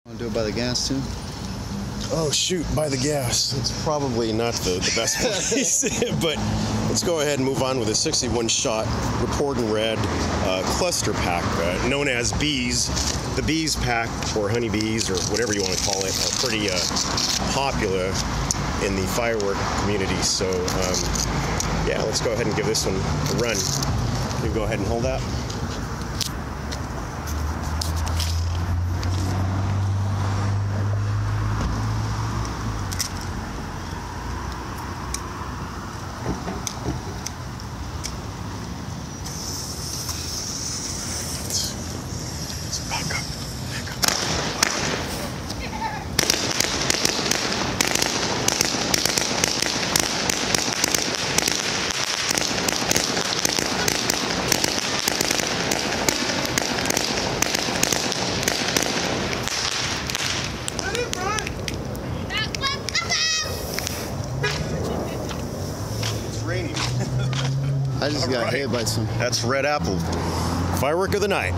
Want to do it by the gas too? Oh shoot, by the gas. It's probably not the best place, but let's go ahead and move on with a 61 shot report in red cluster pack known as bees. The bees pack, or honeybees, or whatever you want to call it, are pretty popular in the firework community. So yeah, let's go ahead and give this one a run. You go ahead and hold that. I just got hit by some. That's red apple. Firework of the night.